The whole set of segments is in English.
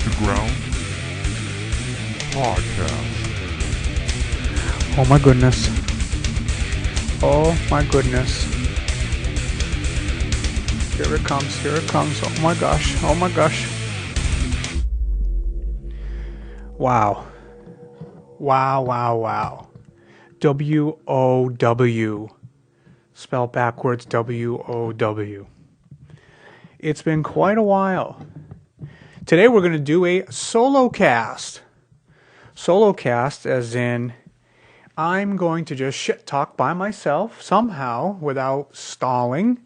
to Ground Podcast. Oh my goodness. Oh my goodness. Here it comes, here it comes. Oh my gosh, oh my gosh. Wow. Wow, wow, wow. W-O-W. Spelled backwards, W-O-W. It's been quite a while. Today we're going to do a Solocast. Solocast as in I'm going to just shit talk by myself somehow without stalling.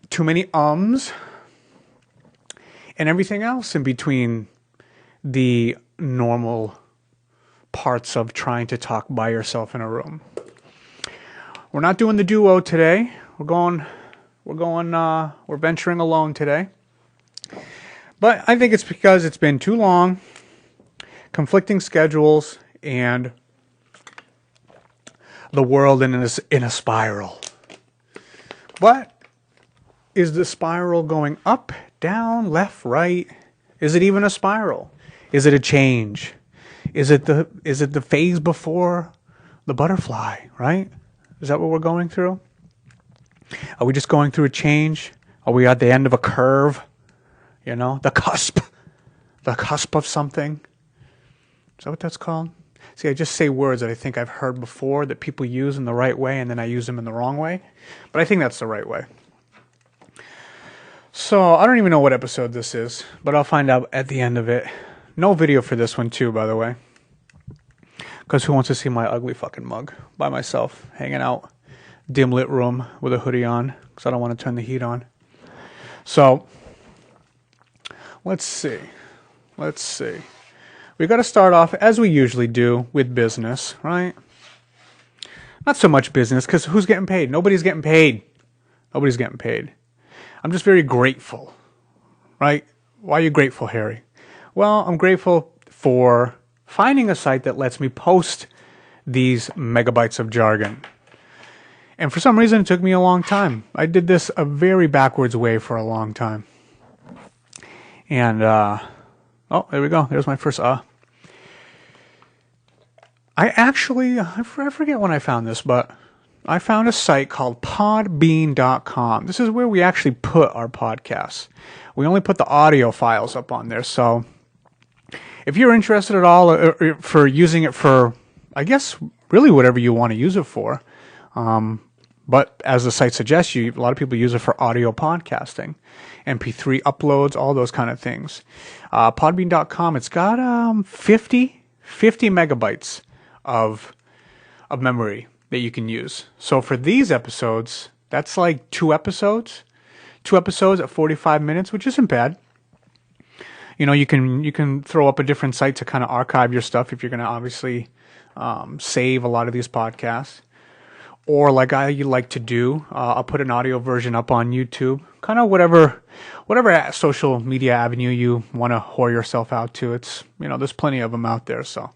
Too many ums. And everything else in between the normal parts of trying to talk by yourself in a room. We're not doing the duo today. We're venturing alone today. But I think it's because it's been too long, conflicting schedules, and the world in a spiral. But is the spiral going up, down, left, right? Is it even a spiral? Is it a change? Is it the phase before the butterfly, right? Is that what we're going through? Are we just going through a change? Are we at the end of a curve? You know, the cusp of something. Is that what that's called? See, I just say words that I think I've heard before that people use in the right way, and then I use them in the wrong way. But I think that's the right way. So, I don't even know what episode this is, but I'll find out at the end of it. No video for this one too, by the way. Because who wants to see my ugly fucking mug by myself, hanging out, dim lit room with a hoodie on, because I don't want to turn the heat on. So, let's see. We got to start off, as we usually do, with business, right? Not so much business, because who's getting paid? Nobody's getting paid. I'm just very grateful, right? Why are you grateful, Harry? Well, I'm grateful for finding a site that lets me post these megabytes of jargon. And for some reason, it took me a long time. I did this a very backwards way for a long time. And, oh, there we go. There's my first I forget when I found this, but I found a site called podbean.com. This is where we actually put our podcasts. We only put the audio files up on there. So if you're interested at all for using it for, I guess, really whatever you want to use it for. But as the site suggests, a lot of people use it for audio podcasting, MP3 uploads, all those kind of things. Podbean.com, it's got 50 megabytes of memory that you can use. So for these episodes, that's like two episodes at 45 minutes, which isn't bad. You know, you can throw up a different site to kind of archive your stuff if you're going to obviously save a lot of these podcasts. Or like I like to do, I'll put an audio version up on YouTube. Kind of whatever social media avenue you want to whore yourself out to. It's, you know, there's plenty of them out there. So,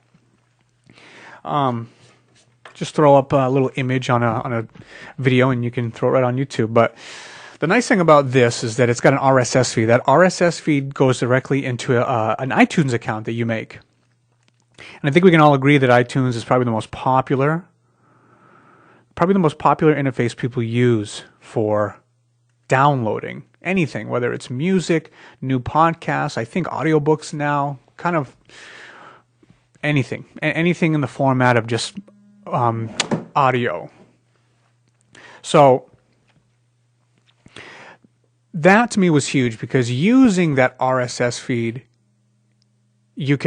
just throw up a little image on a video and you can throw it right on YouTube. But the nice thing about this is that it's got an RSS feed. That RSS feed goes directly into an iTunes account that you make. And I think we can all agree that iTunes is probably the most popular interface people use for downloading anything, whether it's music, new podcasts, I think audiobooks now, kind of anything in the format of just audio. So that to me was huge because using that RSS feed, it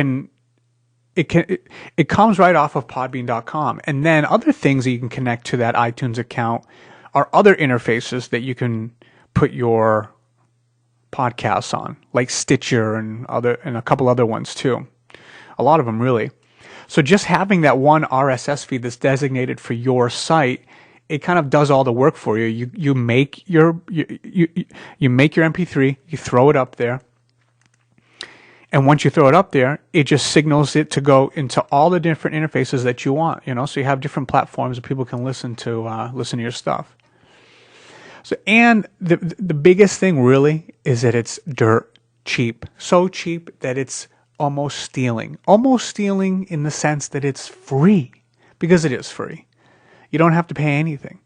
comes right off of podbean.com. And then other things that you can connect to that iTunes account are other interfaces that you can put your podcasts on, like Stitcher and a couple other ones too. A lot of them really. So just having that one RSS feed that's designated for your site, it kind of does all the work for you. You make your MP3, you throw it up there. And once you throw it up there, it just signals it to go into all the different interfaces that you want, you know, so you have different platforms that people can listen to your stuff. So, and the biggest thing really is that it's dirt cheap. So cheap that it's almost stealing. Almost stealing in the sense that it's free. Because it is free. You don't have to pay anything.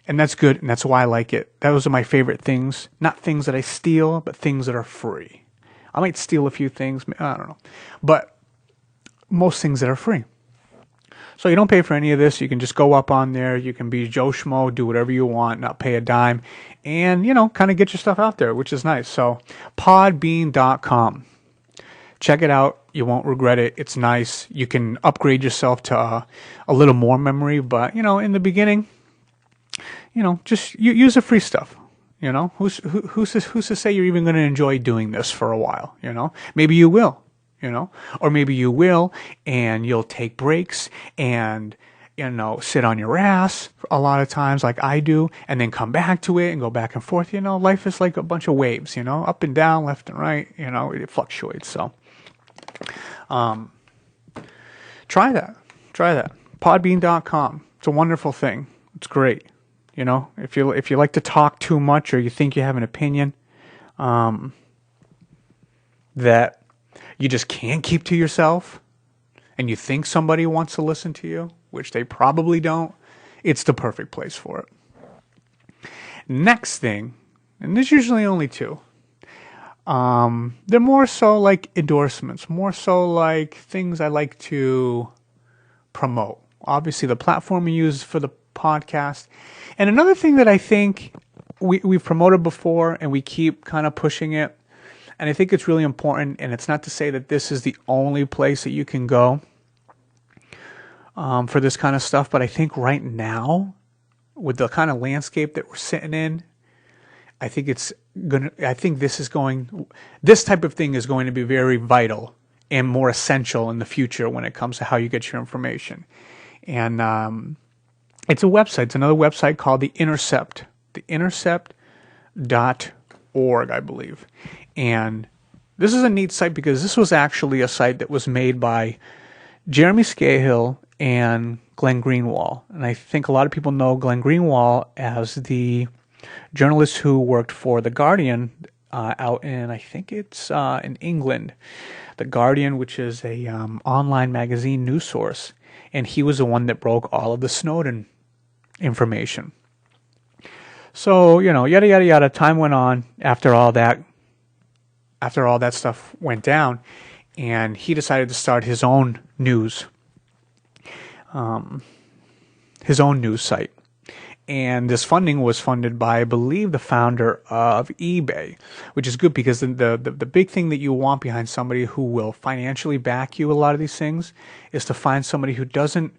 And that's good, and that's why I like it. Those are my favorite things. Not things that I steal, but things that are free. I might steal a few things, I don't know. But most things that are free. So you don't pay for any of this. You can just go up on there. You can be Joe Schmo, do whatever you want, not pay a dime. And, kind of get your stuff out there, which is nice. So podbean.com. Check it out. You won't regret it. It's nice. You can upgrade yourself to a little more memory. But, in the beginning, just use the free stuff. Who's to say you're even going to enjoy doing this for a while? Maybe you will, or maybe you will, and you'll take breaks and, sit on your ass a lot of times like I do, and then come back to it and go back and forth. Life is like a bunch of waves, up and down, left and right, it fluctuates. So, try that. Podbean.com. It's a wonderful thing. It's great. If you like to talk too much or you think you have an opinion that you just can't keep to yourself and you think somebody wants to listen to you, which they probably don't, it's the perfect place for it. Next thing, and there's usually only two, they're more so like endorsements, more so like things I like to promote. Obviously, the platform we use for the podcast. And another thing that I think we've promoted before and we keep kind of pushing it, and I think it's really important, and it's not to say that this is the only place that you can go for this kind of stuff, but I think right now, with the kind of landscape that we're sitting in, I think this type of thing is going to be very vital and more essential in the future when it comes to how you get your information. And it's a website. It's another website called The Intercept. TheIntercept.org, I believe. And this is a neat site because this was actually a site that was made by Jeremy Scahill and Glenn Greenwald. And I think a lot of people know Glenn Greenwald as the journalist who worked for The Guardian out in, I think it's in England. The Guardian, which is a online magazine news source. And he was the one that broke all of the Snowden information. So, yada, yada, yada. Time went on after all that stuff went down, and he decided to start his own news site. And this funding was funded by, I believe, the founder of eBay, which is good because the big thing that you want behind somebody who will financially back you a lot of these things is to find somebody who doesn't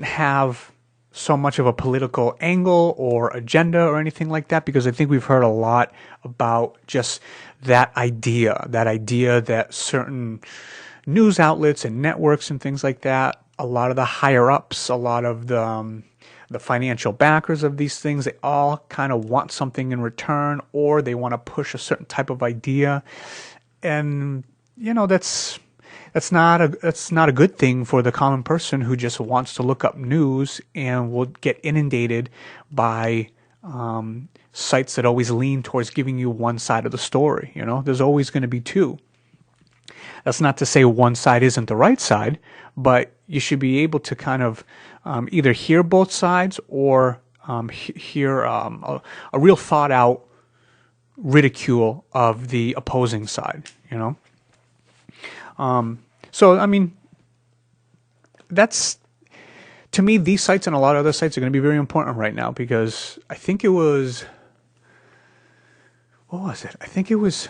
have so much of a political angle or agenda or anything like that, because I think we've heard a lot about just that idea that certain news outlets and networks and things like that, a lot of the higher ups, a lot of the financial backers of these things, they all kind of want something in return, or they want to push a certain type of idea. And that's not a good thing for the common person who just wants to look up news and will get inundated by sites that always lean towards giving you one side of the story. There's always going to be two. That's not to say one side isn't the right side, but you should be able to kind of either hear both sides or hear a real thought out ridicule of the opposing side, So, I mean, that's, to me, these sites and a lot of other sites are going to be very important right now, because I think it was, what was it? I think it was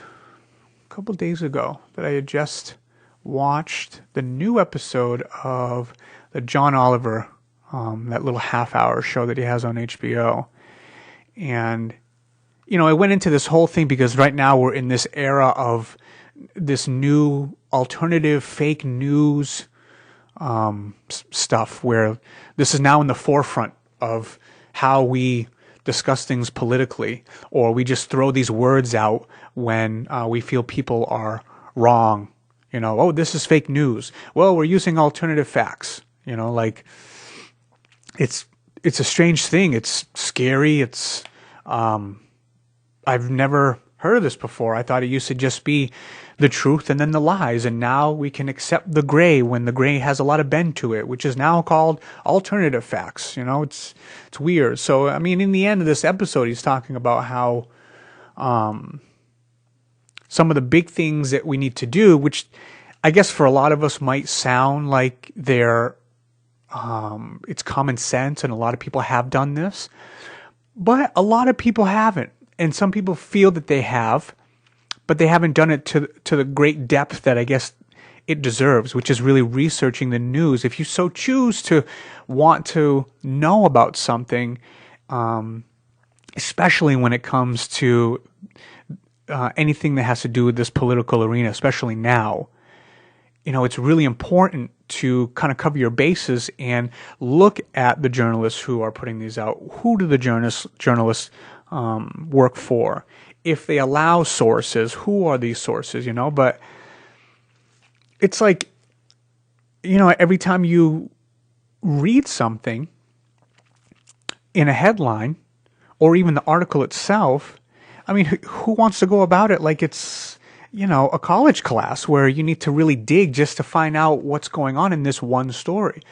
a couple days ago that I had just watched the new episode of the John Oliver, that little half-hour show that he has on HBO. And, I went into this whole thing because right now we're in this era of this new alternative fake news stuff, where this is now in the forefront of how we discuss things politically, or we just throw these words out when we feel people are wrong. Oh, this is fake news. Well, we're using alternative facts. Like it's a strange thing. It's scary. It's I've never heard of this before. I thought it used to just be the truth and then the lies, and now we can accept the gray when the gray has a lot of bend to it, which is now called alternative facts. It's weird. So, I mean, in the end of this episode, he's talking about how some of the big things that we need to do, which I guess for a lot of us might sound like it's common sense, and a lot of people have done this, but a lot of people haven't. And some people feel that they have, but they haven't done it to the great depth that I guess it deserves, which is really researching the news. If you so choose to want to know about something, especially when it comes to anything that has to do with this political arena, especially now, it's really important to kind of cover your bases and look at the journalists who are putting these out. Who do the journalists work for? If they allow sources, who are these sources? But it's like, every time you read something in a headline or even the article itself, I mean, who wants to go about it like it's, a college class where you need to really dig just to find out what's going on in this one story?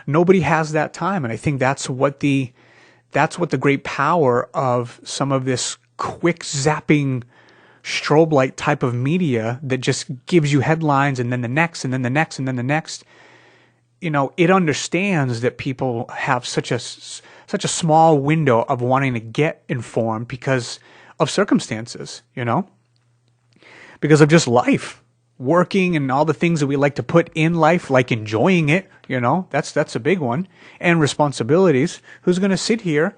Nobody has that time. And I think that's what the great power of some of this quick zapping strobe light type of media that just gives you headlines and then the next and then the next and then the next. It understands that people have such a small window of wanting to get informed because of circumstances, because of just life, working and all the things that we like to put in life, like enjoying it, that's a big one, and responsibilities. Who's going to sit here,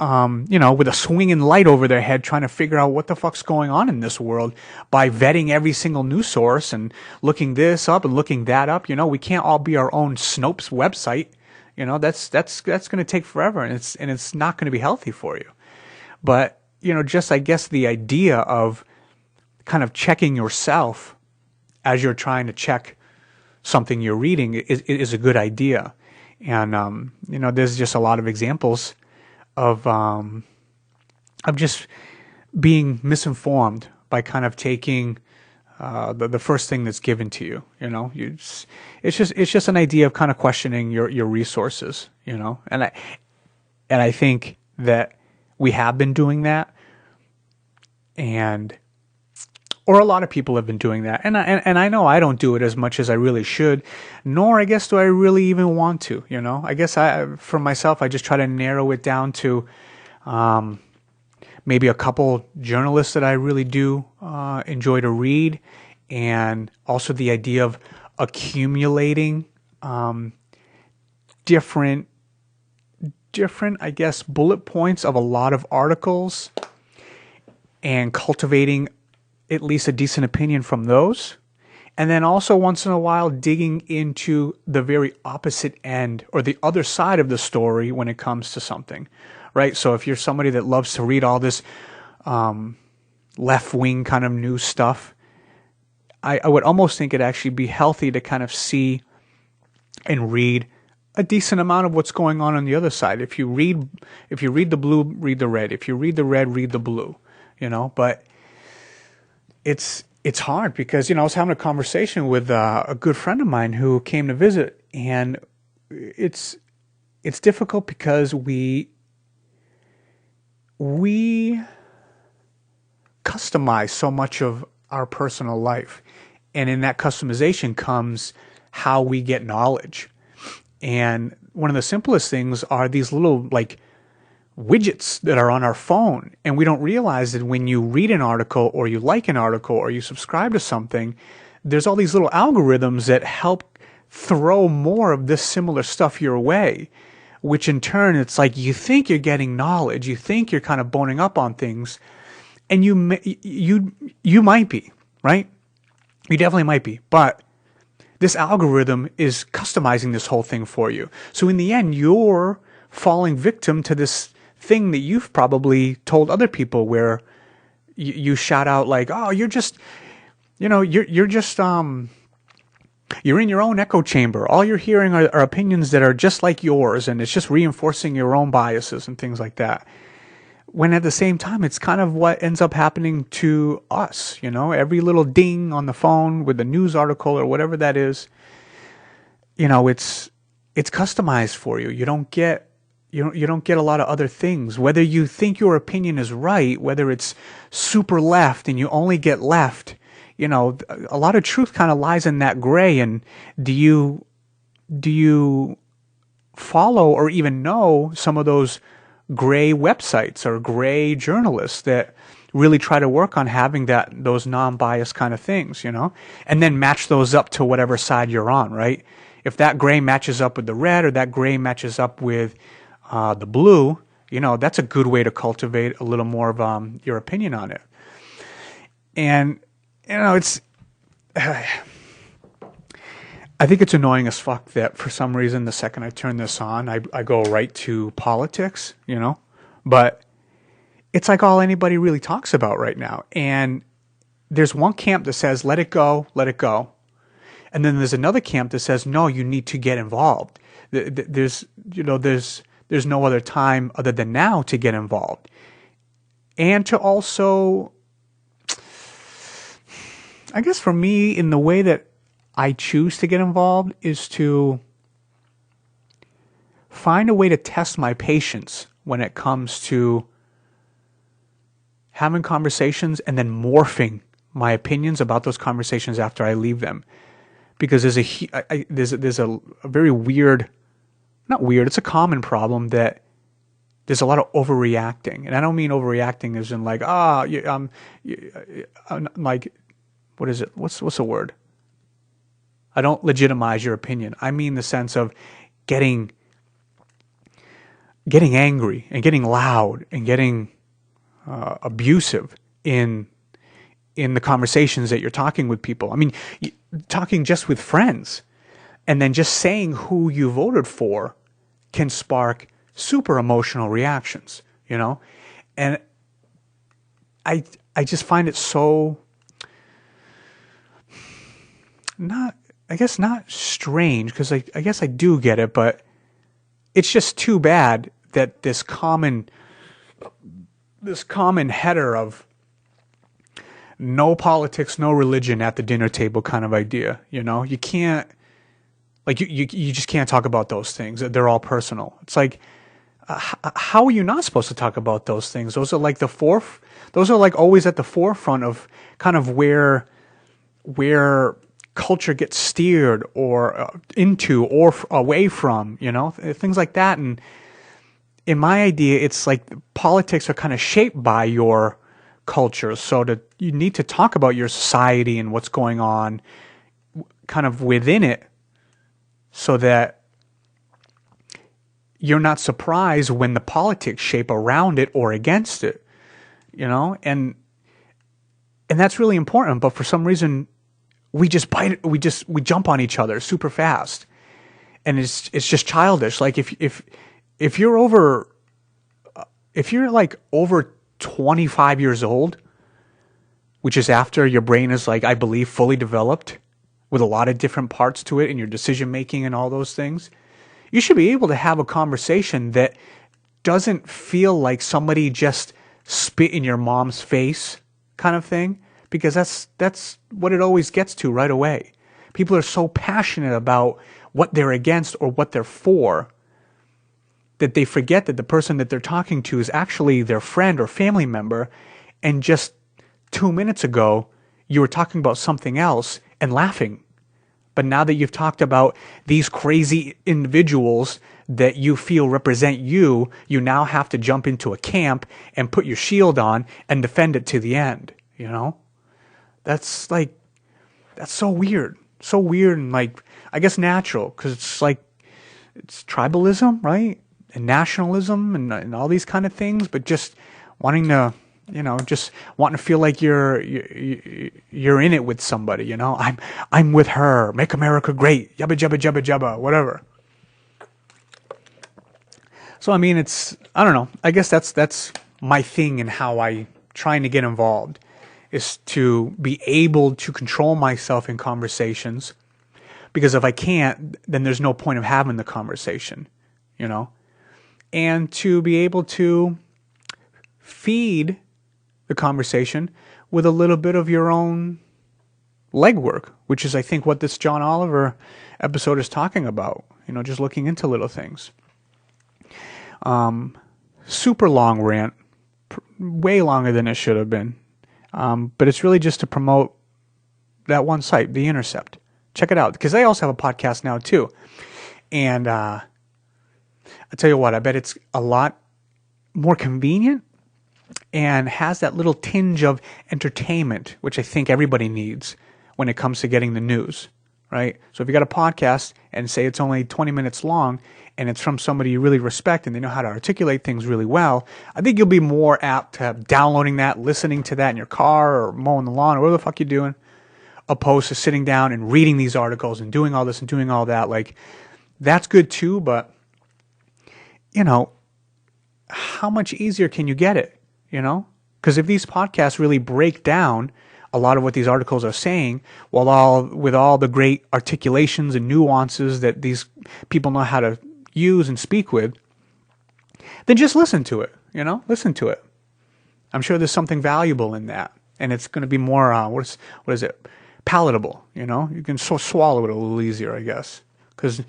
with a swinging light over their head trying to figure out what the fuck's going on in this world by vetting every single news source and looking this up and looking that up? We can't all be our own Snopes website. That's going to take forever, and it's not going to be healthy for you. But, just I guess the idea of kind of checking yourself as you're trying to check something you're reading is a good idea. And, there's just a lot of examples of just being misinformed by kind of taking the first thing that's given to you. It's just an idea of kind of questioning your resources. And I think that we have been doing that, or a lot of people have been doing that, and I know I don't do it as much as I really should, nor I guess do I really even want to. I guess for myself, I just try to narrow it down to maybe a couple journalists that I really do enjoy to read, and also the idea of accumulating different, I guess, bullet points of a lot of articles and cultivating at least a decent opinion from those. And then also once in a while digging into the very opposite end or the other side of the story when it comes to something, right? So if you're somebody that loves to read all this left-wing kind of news stuff, I would almost think it'd actually be healthy to kind of see and read a decent amount of what's going on the other side. If you read the blue, read the red. If you read the red, read the blue. But it's hard because, I was having a conversation with a good friend of mine who came to visit, and it's difficult because we customize so much of our personal life, and in that customization comes how we get knowledge. And one of the simplest things are these little widgets that are on our phone, and we don't realize that when you read an article or you like an article or you subscribe to something, there's all these little algorithms that help throw more of this similar stuff your way, which in turn it's like you think you're getting knowledge, you think you're kind of boning up on things, and you might be, right? You definitely might be, but this algorithm is customizing this whole thing for you. So in the end, you're falling victim to this thing that you've probably told other people, where you shout out oh, you're just, you're just, you're in your own echo chamber. All you're hearing are opinions that are just like yours, and it's just reinforcing your own biases and things like that. when at the same time, it's kind of what ends up happening to us, every little ding on the phone with a news article or whatever that is, it's customized for you. You don't get a lot of other things. Whether you think your opinion is right, whether it's super left and you only get left, a lot of truth kind of lies in that gray. And do you follow or even know some of those gray websites or gray journalists that really try to work on having those non-biased kind of things, and then match those up to whatever side you're on, right? If that gray matches up with the red or that gray matches up with the blue, that's a good way to cultivate a little more of your opinion on it. And, it's... I think it's annoying as fuck that for some reason the second I turn this on, I go right to politics, But it's like all anybody really talks about right now. And there's one camp that says, let it go, let it go. And then there's another camp that says, no, you need to get involved. There's no other time other than now to get involved. And to also, I guess for me, in the way that I choose to get involved is to find a way to test my patience when it comes to having conversations and then morphing my opinions about those conversations after I leave them. Because there's a very weird, not weird, it's a common problem that there's a lot of overreacting. And I don't mean overreacting as in like, like, what is it? What's the word? I don't legitimize your opinion. I mean the sense of getting angry and getting loud and getting abusive in the conversations that you're talking with people. I mean, talking just with friends and then just saying who you voted for can spark super emotional reactions, And I just find it so not strange, because I guess I do get it, but it's just too bad that this common header of no politics, no religion at the dinner table kind of idea, you can't, like, you just can't talk about those things. They're all personal. It's like, how are you not supposed to talk about those things? Those are like those are like always at the forefront of kind of where culture gets steered or into or away from, things like that. And in my idea, it's like politics are kind of shaped by your culture. So you need to talk about your society and what's going on kind of within it so that you're not surprised when the politics shape around it or against it, and that's really important. But for some reason, we jump on each other super fast, and it's just childish. Like if you're like over 25 years old, which is after your brain is, like, I believe, fully developed with a lot of different parts to it in your decision making and all those things, you should be able to have a conversation that doesn't feel like somebody just spit in your mom's face kind of thing. Because that's what it always gets to right away. People are so passionate about what they're against or what they're for that they forget that the person that they're talking to is actually their friend or family member, and just 2 minutes ago you were talking about something else and laughing. But now that you've talked about these crazy individuals that you feel represent you, you now have to jump into a camp and put your shield on and defend it to the end, That's so weird. So weird and, like, I guess natural, because it's like, it's tribalism, right? And nationalism and all these kind of things, but just wanting to, just wanting to feel like you're in it with somebody, I'm with her, make America great, yabba jabba jabba jabba, whatever. So, I mean, I don't know. I guess that's my thing and how I trying to get involved. Is to be able to control myself in conversations, because if I can't, then there's no point of having the conversation, and to be able to feed the conversation with a little bit of your own legwork, which is, I think, what this John Oliver episode is talking about. Just looking into little things. Super long rant, way longer than it should have been. But it's really just to promote that one site, The Intercept. Check it out, because they also have a podcast now too. And I tell you what, I bet it's a lot more convenient and has that little tinge of entertainment, which I think everybody needs when it comes to getting the news, right? So if you got a podcast and say it's only 20 minutes long and it's from somebody you really respect and they know how to articulate things really well, I think you'll be more apt to downloading that, listening to that in your car or mowing the lawn or whatever the fuck you're doing, opposed to sitting down and reading these articles and doing all this and doing all that. Like, that's good too, but, how much easier can you get it, Because if these podcasts really break down a lot of what these articles are saying, with all the great articulations and nuances that these people know how to use and speak with, then just listen to it, Listen to it. I'm sure there's something valuable in that, and it's going to be more, what is it, palatable, You can swallow it a little easier, I guess, because,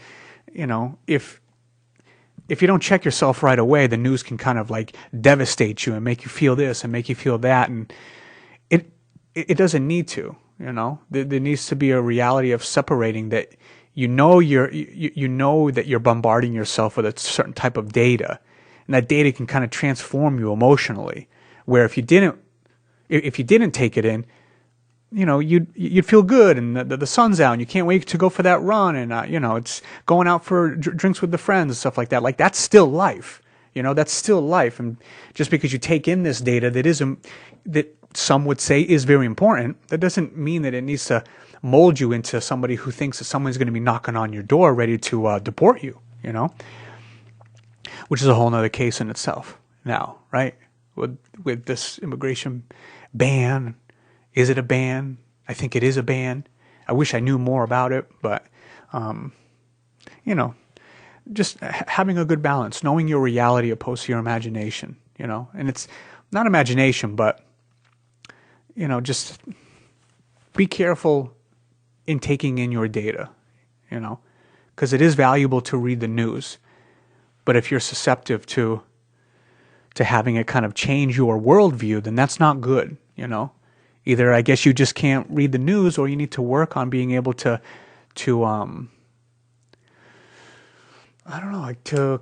if you don't check yourself right away, the news can kind of like devastate you and make you feel this and make you feel that, and it doesn't need to, There needs to be a reality of separating that. You know that you're bombarding yourself with a certain type of data, and that data can kind of transform you emotionally. Where if you didn't take it in, you'd feel good, and the sun's out, and you can't wait to go for that run, and it's going out for drinks with the friends and stuff like that. Like, that's still life, that's still life. And just because you take in this data that some would say is very important, that doesn't mean that it needs to mold you into somebody who thinks that someone's going to be knocking on your door ready to deport you, which is a whole nother case in itself now, right? With this immigration ban. Is it a ban? I think it is a ban. I wish I knew more about it, but, just having a good balance, knowing your reality opposed to your imagination, and it's not imagination, but, just be careful in taking in your data, because it is valuable to read the news. But if you're susceptible to having it kind of change your worldview, then that's not good, Either I guess you just can't read the news, or you need to work on being able to to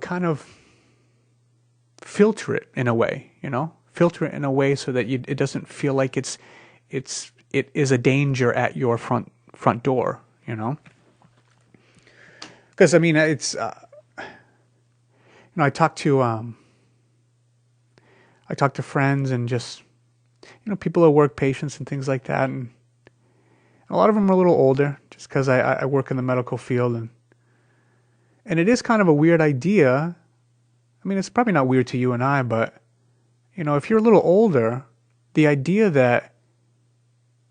kind of filter it in a way, filter it in a way so that it doesn't feel like it is a danger at your front door, Because it's I talk to friends and just people at work, patients and things like that, and a lot of them are a little older, just because I work in the medical field, and it is kind of a weird idea. It's probably not weird to you and I, but if you're a little older, the idea that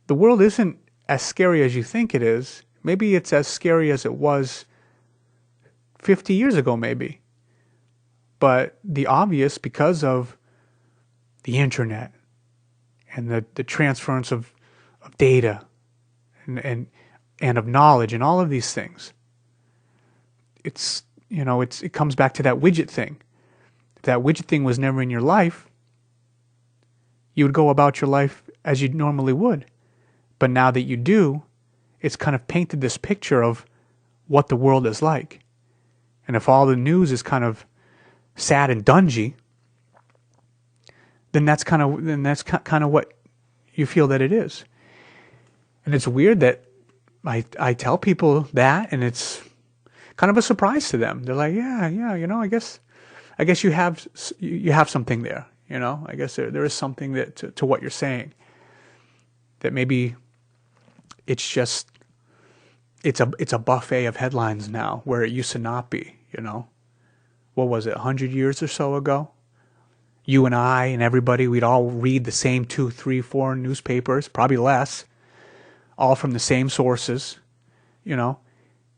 the world isn't as scary as you think it is. Maybe it's as scary as it was 50 years ago, maybe. But the obvious, because of the internet and the transference of data and of knowledge and all of these things, it comes back to that widget thing. If that widget thing was never in your life, you would go about your life as you normally would. But now that you do, it's kind of painted this picture of what the world is like. And if all the news is kind of sad and dungy, then that's kind of what you feel that it is. And it's weird that I tell people that, and it's kind of a surprise to them. They're like, yeah, I guess you have something there, I guess there is something that to what you're saying, that maybe it's a buffet of headlines now, where it used to not be, What was it, 100 years or so ago? You and I and everybody, we'd all read the same 2, 3, 4 newspapers, probably less, all from the same sources,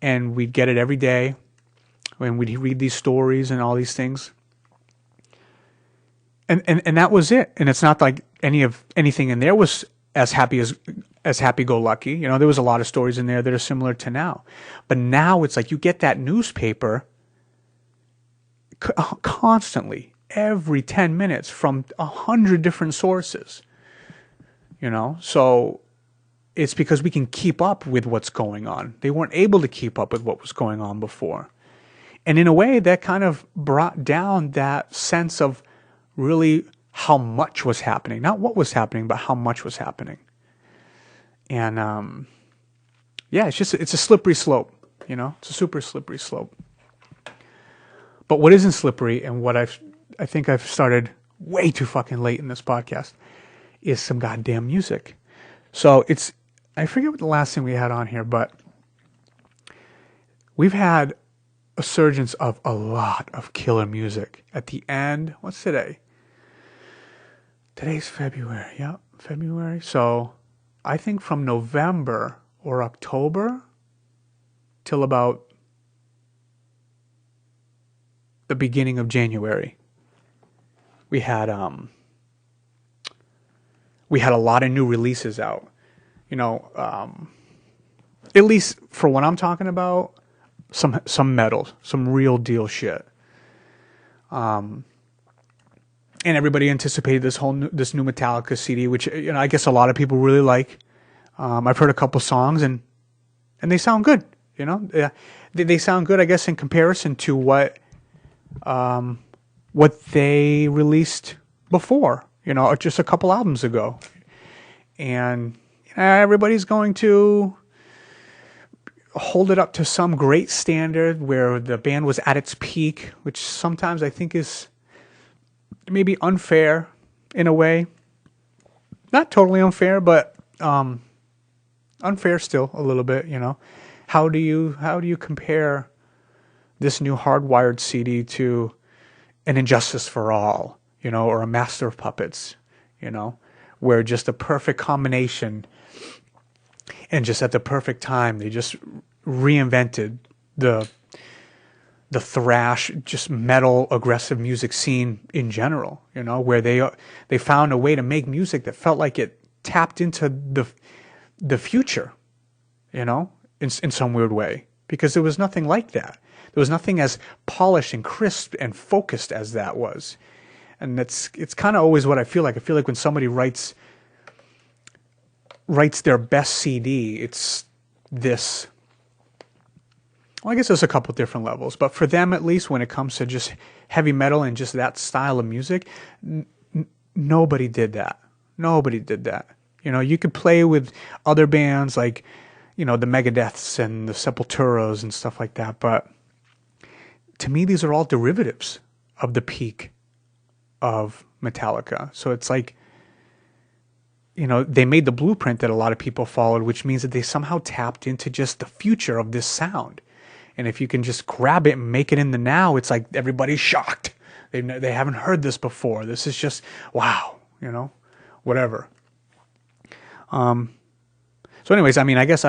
and we'd get it every day, and we'd read these stories and all these things. And that was it. And it's not like anything in there was as happy-go-lucky. You know, there was a lot of stories in there that are similar to now. But now it's like you get that newspaper constantly, every 10 minutes from 100 different sources. You know, so it's because we can keep up with what's going on. They weren't able to keep up with what was going on before. And in a way, that kind of brought down that sense of really how much was happening. Not what was happening, but how much was happening. And yeah, it's a slippery slope, you know? It's a super slippery slope. But what isn't slippery, and what I think I've started way too fucking late in this podcast, is some goddamn music. So I forget what the last thing we had on here, but we've had a surgence of a lot of killer music. At the end, what's today? Today's February. Yeah, February. So I think from November or October till about the beginning of January, we had a lot of new releases out. You know, at least for what I'm talking about, some metal, some real deal shit. And everybody anticipated this new Metallica CD, which, you know, I guess a lot of people really like. I've heard a couple songs and they sound good. You know, they sound good, I guess, in comparison to what they released before. You know, just a couple albums ago. And everybody's going to hold it up to some great standard where the band was at its peak, which sometimes I think is maybe unfair in a way. Not totally unfair, but unfair still a little bit, you know. How do you compare this new Hardwired CD to an Injustice for All, you know, or a Master of Puppets, you know, where just a perfect combination and just at the perfect time they just reinvented the thrash, just metal, aggressive music scene in general, you know, where they found a way to make music that felt like it tapped into the future, you know, in some weird way, because there was nothing like that. There was nothing as polished and crisp and focused as that was. And it's kind of always what I feel like. I feel like when somebody writes their best CD, it's this. Well, I guess there's a couple different levels, but for them at least, when it comes to just heavy metal and just that style of music, nobody did that. Nobody did that. You know, you could play with other bands like, you know, the Megadeths and the Sepulturas and stuff like that, but to me, these are all derivatives of the peak of Metallica. So it's like, you know, they made the blueprint that a lot of people followed, which means that they somehow tapped into just the future of this sound. And if you can just grab it and make it in the now, it's like everybody's shocked. They haven't heard this before. This is just, wow, you know, whatever. So anyways, I mean, I guess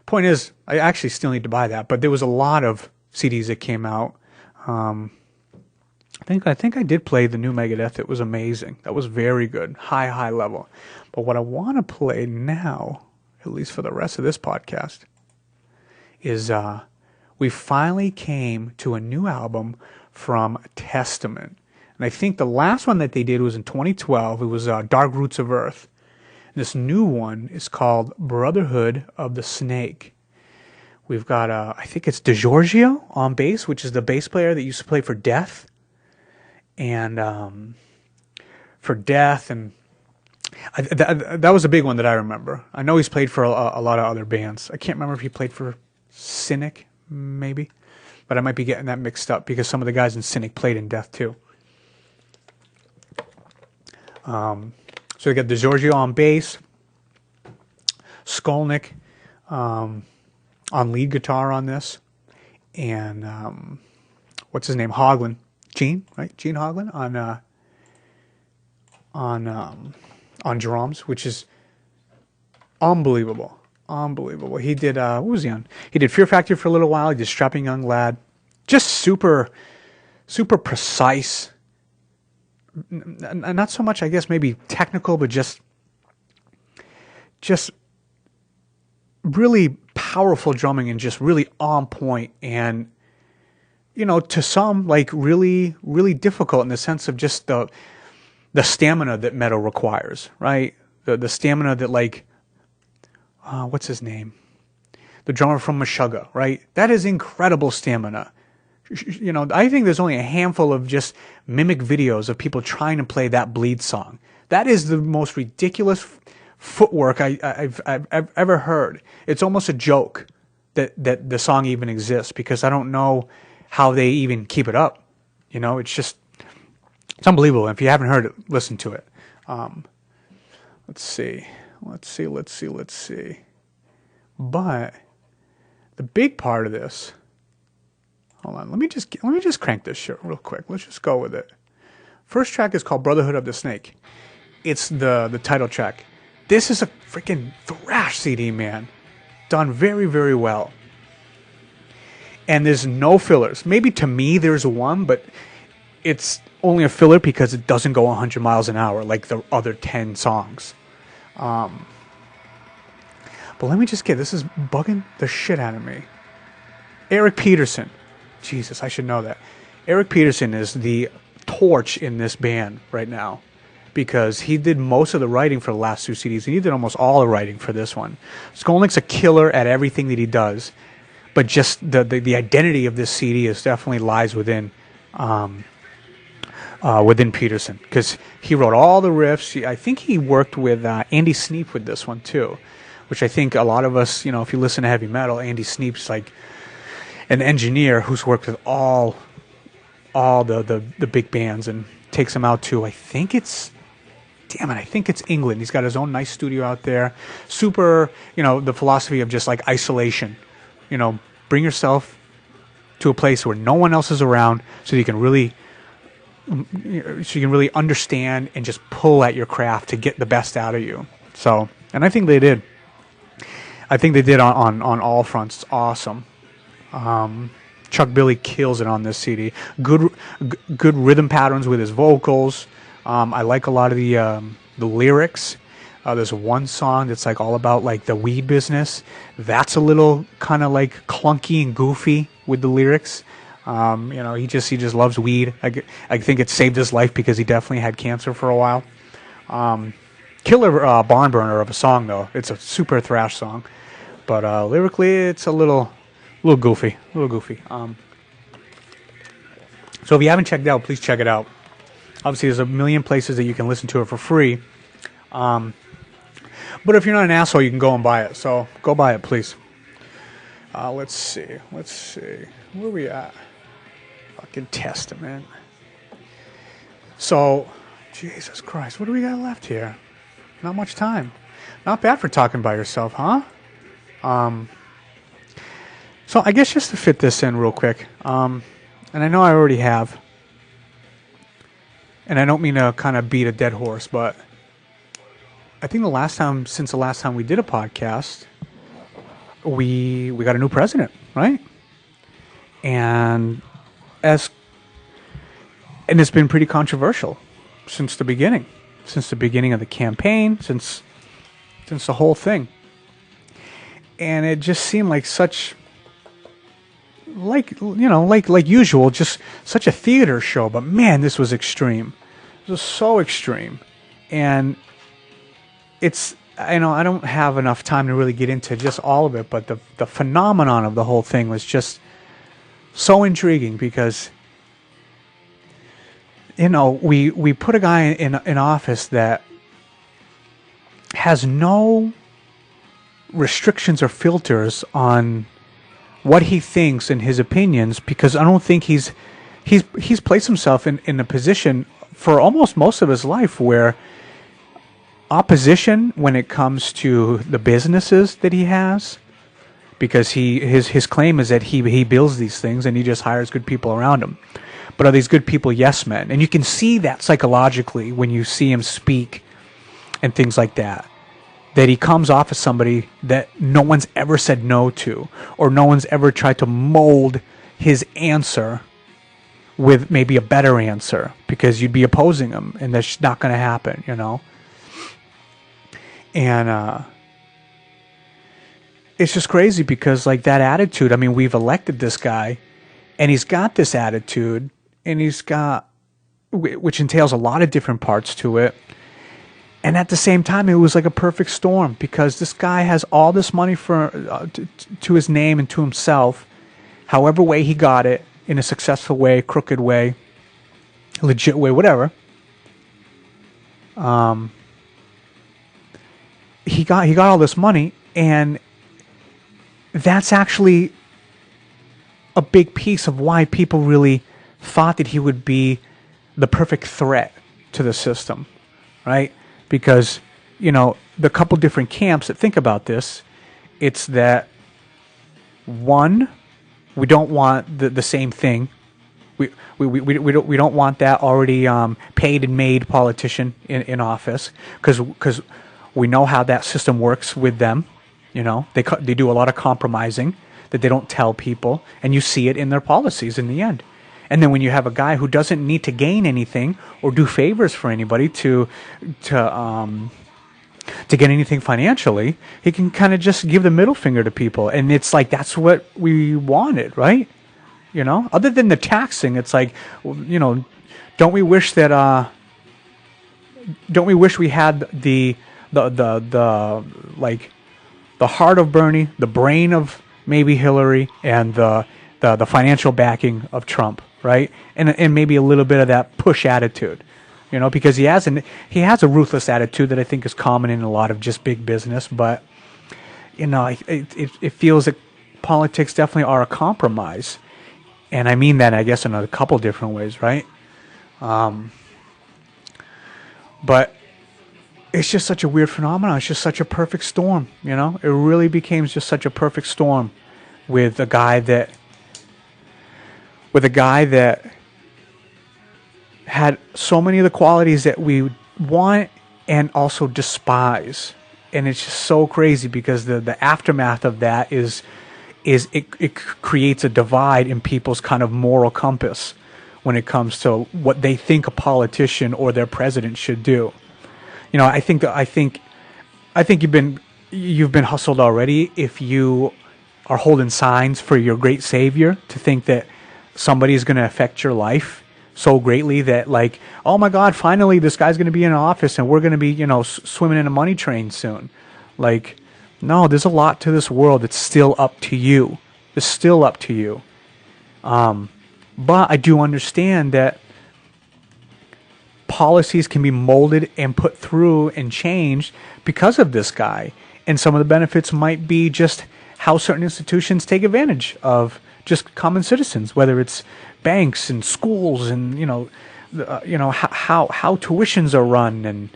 point is, I actually still need to buy that, but there was a lot of CDs that came out. I think I did play the new Megadeth. It was amazing. That was very good. High level. But what I want to play now, at least for the rest of this podcast, is we finally came to a new album from Testament. And I think the last one that they did was in 2012. It was Dark Roots of Earth. This new one is called Brotherhood of the Snake. We've got, I think it's DiGiorgio on bass, which is the bass player that used to play for Death. And for Death, and that was a big one that I remember. I know he's played for a lot of other bands. I can't remember if he played for Cynic, maybe. But I might be getting that mixed up because some of the guys in Cynic played in Death too. So we got DiGiorgio on bass, Skolnick on lead guitar on this, and what's his name? Haugland, Gene, right? Gene Haugland on drums, which is unbelievable. He did what was he on? He did Fear Factory for a little while. He did Strapping Young Lad. Just super precise, not so much, I guess, maybe technical, but just really powerful drumming and just really on point, and to some, like, really, really difficult in the sense of just the stamina that metal requires, right? The stamina that, like, what's his name? The drummer from Meshuggah, right? That is incredible stamina. I think there's only a handful of just mimic videos of people trying to play that Bleed song. That is the most ridiculous footwork I've ever heard. It's almost a joke that the song even exists, because I don't know how they even keep it up. It's unbelievable. If you haven't heard it, listen to it. Let's see. But the big part of this, hold on, let me just crank this shit real quick. Let's just go with it. First track is called Brotherhood of the Snake. It's the title track. This is a freaking thrash CD, man. Done very, very well. And there's no fillers. Maybe to me there's one, but it's only a filler because it doesn't go 100 miles an hour like the other 10 songs. But let me just this is bugging the shit out of me. Eric Peterson. Jesus, I should know that. Eric Peterson is the torch in this band right now, because he did most of the writing for the last two CDs, and he did almost all the writing for this one. Skolnick's a killer at everything that he does, but just the identity of this CD definitely lies within Peterson, because he wrote all the riffs. I think he worked with Andy Sneap with this one too, which I think a lot of us, if you listen to heavy metal, Andy Sneap's like an engineer who's worked with all the big bands and takes them out to, I think it's England. He's got his own nice studio out there. Super, the philosophy of just like isolation. Bring yourself to a place where no one else is around, so you can really understand and just pull at your craft to get the best out of you. So, and I think they did. I think they did on all fronts. It's awesome. Chuck Billy kills it on this CD. Good rhythm patterns with his vocals. I like a lot of the lyrics. There's one song that's like all about like the weed business. That's a little kind of like clunky and goofy with the lyrics. He just loves weed. I think it saved his life because he definitely had cancer for a while. Killer barn burner of a song though. It's a super thrash song, but lyrically it's a little goofy. So if you haven't checked it out, please check it out. Obviously, there's a million places that you can listen to it for free. But if you're not an asshole, you can go and buy it. So go buy it, please. Let's see. Where are we at? Fucking Testament. So, Jesus Christ, what do we got left here? Not much time. Not bad for talking by yourself, huh? So I guess just to fit this in real quick, and I know I already have, and I don't mean to kind of beat a dead horse, but I think since the last time we did a podcast, we got a new president, right? And it's been pretty controversial since the beginning of the campaign, since the whole thing. And it just seemed like like usual, just such a theater show. But man, this was extreme. It was so extreme. And I don't have enough time to really get into just all of it, but the phenomenon of the whole thing was just so intriguing, because we put a guy in office that has no restrictions or filters on what he thinks and his opinions, because I don't think he's placed himself in a position for almost most of his life where opposition when it comes to the businesses that he has, because his claim is that he builds these things and he just hires good people around him. But are these good people yes men? And you can see that psychologically when you see him speak and things like that he comes off as somebody that no one's ever said no to, or no one's ever tried to mold his answer with maybe a better answer because you'd be opposing him, and that's not going to happen, And it's just crazy because, like, that attitude, I mean, we've elected this guy, and he's got this attitude, and he's got, which entails a lot of different parts to it. And at the same time, it was like a perfect storm because this guy has all this money to his name and to himself, however way he got it, in a successful way, crooked way, legit way, whatever. He got all this money, and that's actually a big piece of why people really thought that he would be the perfect threat to the system, right? Because, the couple different camps that think about this, it's that, one, we don't want the same thing. We don't want that already paid and made politician in office because we know how that system works with them. They do a lot of compromising that they don't tell people, and you see it in their policies in the end. And then when you have a guy who doesn't need to gain anything or do favors for anybody to get anything financially, he can kind of just give the middle finger to people. And it's like, that's what we wanted, right? Other than the taxing, it's like, don't we wish we had the heart of Bernie, the brain of maybe Hillary, and the financial backing of Trump, right? And maybe a little bit of that push attitude, because he has a ruthless attitude that I think is common in a lot of just big business. But it feels that politics definitely are a compromise, and I mean that, I guess, in a couple different ways, right? But it's just such a weird phenomenon. It's just such a perfect storm, It really became just such a perfect storm with a guy that had so many of the qualities that we want and also despise. And it's just so crazy because the aftermath of that is it creates a divide in people's kind of moral compass when it comes to what they think a politician or their president should do. I think you've been hustled already if you are holding signs for your great savior to think that somebody is going to affect your life so greatly that, like, oh my God, finally this guy's going to be in office and we're going to be, swimming in a money train soon. Like, no, there's a lot to this world that's still up to you. It's still up to you. But I do understand that policies can be molded and put through and changed because of this guy. And some of the benefits might be just how certain institutions take advantage of just common citizens, whether it's banks and schools and, how tuitions are run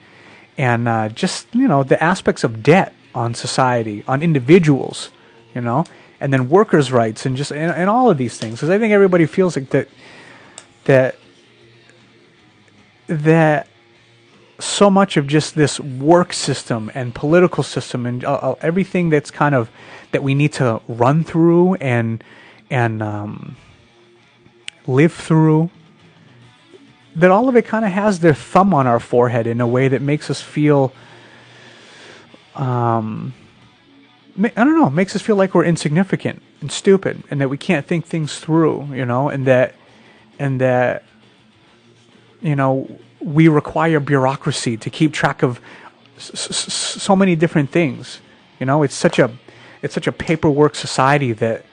and just, the aspects of debt on society, on individuals, and then workers' rights and just and all of these things. Because I think everybody feels like that so much of just this work system and political system and everything that's kind of that we need to run through and live through, that all of it kind of has their thumb on our forehead in a way that makes us feel makes us feel like we're insignificant and stupid and that we can't think things through, and that we require bureaucracy to keep track of so many different things. It's such a paperwork society that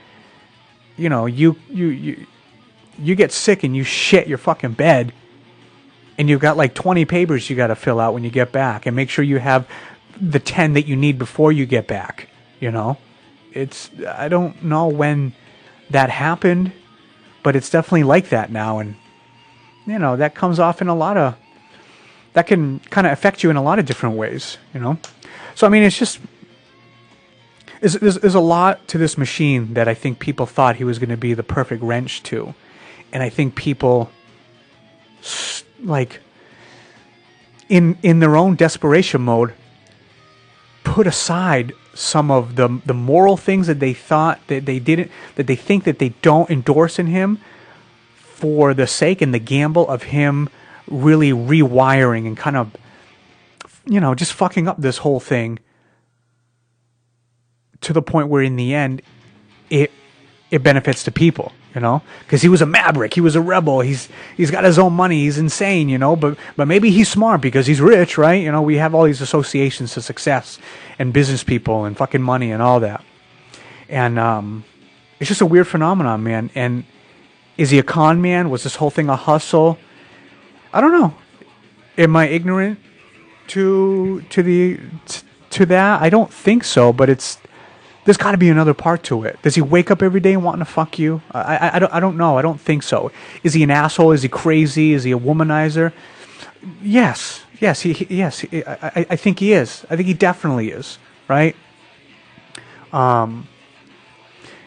you get sick and you shit your fucking bed and you've got like 20 papers you got to fill out when you get back, and make sure you have the 10 that you need before you get back. I don't know when that happened, but it's definitely like that now. And that comes off in that can kind of affect you in a lot of different ways, So, I mean, it's just, there's a lot to this machine that I think people thought he was going to be the perfect wrench to. And I think people, like, in their own desperation mode, put aside some of the moral things that they thought that they didn't, that they think that they don't endorse in him, for the sake and the gamble of him really rewiring and kind of, just fucking up this whole thing to the point where in the end it benefits the people, because he was a maverick, he was a rebel, he's got his own money, he's insane, but maybe he's smart because he's rich, right? We have all these associations to success and business people and fucking money and all that. And it's just a weird phenomenon, man. And is he a con man? Was this whole thing a hustle? I don't know. Am I ignorant to that? I don't think so, but there's got to be another part to it. Does he wake up every day wanting to fuck you? I don't know. I don't think so. Is he an asshole? Is he crazy? Is he a womanizer? Yes. I think he is. I think he definitely is. Right? But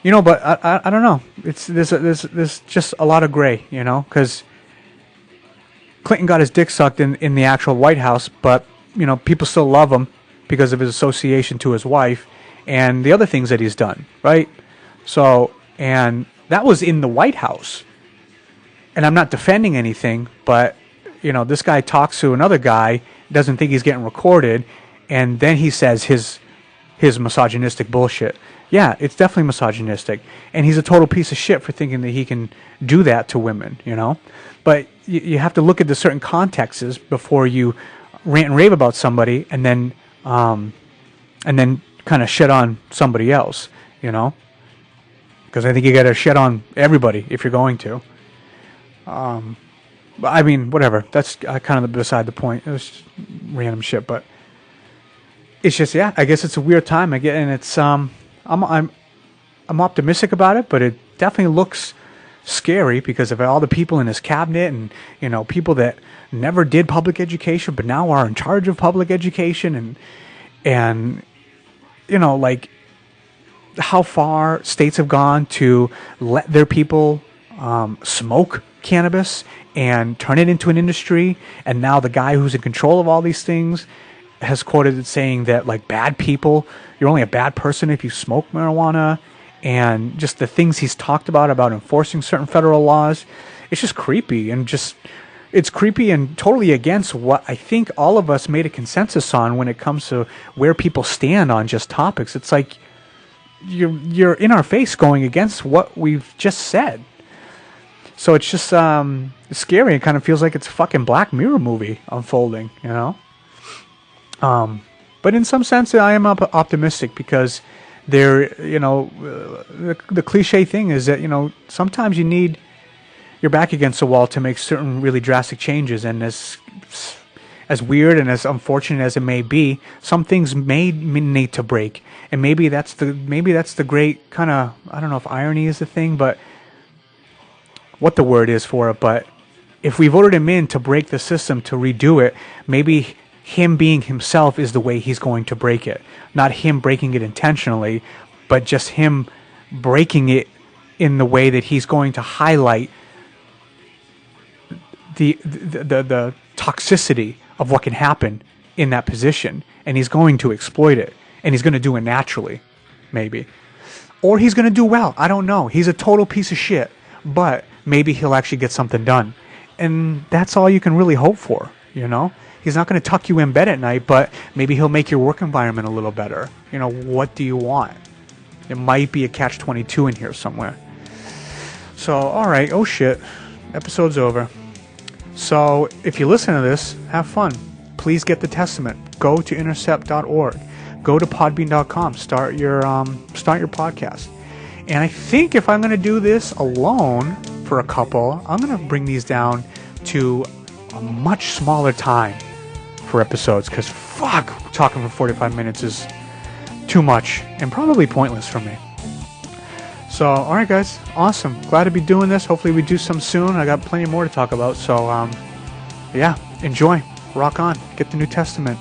I don't know. There's just a lot of gray, because Clinton got his dick sucked in the actual White House, but people still love him because of his association to his wife and the other things that he's done, right? So, and that was in the White House. And I'm not defending anything, but this guy talks to another guy, doesn't think he's getting recorded, and then he says his misogynistic bullshit. Yeah, it's definitely misogynistic. And he's a total piece of shit for thinking that he can do that to women, But you have to look at the certain contexts before you rant and rave about somebody and then kind of shit on somebody else, Because I think you got to shit on everybody if you're going to. But I mean, whatever. That's kind of beside the point. It was just random shit, but it's just, yeah, I guess it's a weird time. And it's I'm optimistic about it, but it definitely looks scary because of all the people in his cabinet and people that never did public education but now are in charge of public education and like how far states have gone to let their people smoke cannabis and turn it into an industry, and now the guy who's in control of all these things has quoted it saying that like bad people, you're only a bad person if you smoke marijuana, and just the things he's talked about enforcing certain federal laws. It's just creepy, and it's creepy and totally against what I think all of us made a consensus on when it comes to where people stand on just topics. It's like you're in our face going against what we've just said. So it's just scary. It kind of feels like it's a fucking Black Mirror movie unfolding, But in some sense, I am optimistic because the cliche thing is that, sometimes you need your back against the wall to make certain really drastic changes. And as weird and as unfortunate as it may be, some things may need to break. And maybe that's the great kind of, I don't know if irony is the thing, but what the word is for it. But if we voted him in to break the system, to redo it, maybe him being himself is the way he's going to break it. Not him breaking it intentionally, but just him breaking it in the way that he's going to highlight the toxicity of what can happen in that position, and he's going to exploit it, and he's going to do it naturally, maybe. Or he's going to do well. I don't know. He's a total piece of shit, but maybe he'll actually get something done. And that's all you can really hope for, He's not going to tuck you in bed at night, but maybe he'll make your work environment a little better. What do you want? It might be a catch-22 in here somewhere. So, all right. Oh, shit. Episode's over. So, if you listen to this, have fun. Please get the Testament. Go to intercept.org. Go to podbean.com. Start your podcast. And I think if I'm going to do this alone for a couple, I'm going to bring these down to a much smaller time for episodes, because fuck, talking for 45 minutes is too much and probably pointless for me. So, alright guys, awesome. Glad to be doing this. Hopefully we do some soon. I got plenty more to talk about. So, yeah, enjoy. Rock on. Get the New Testament.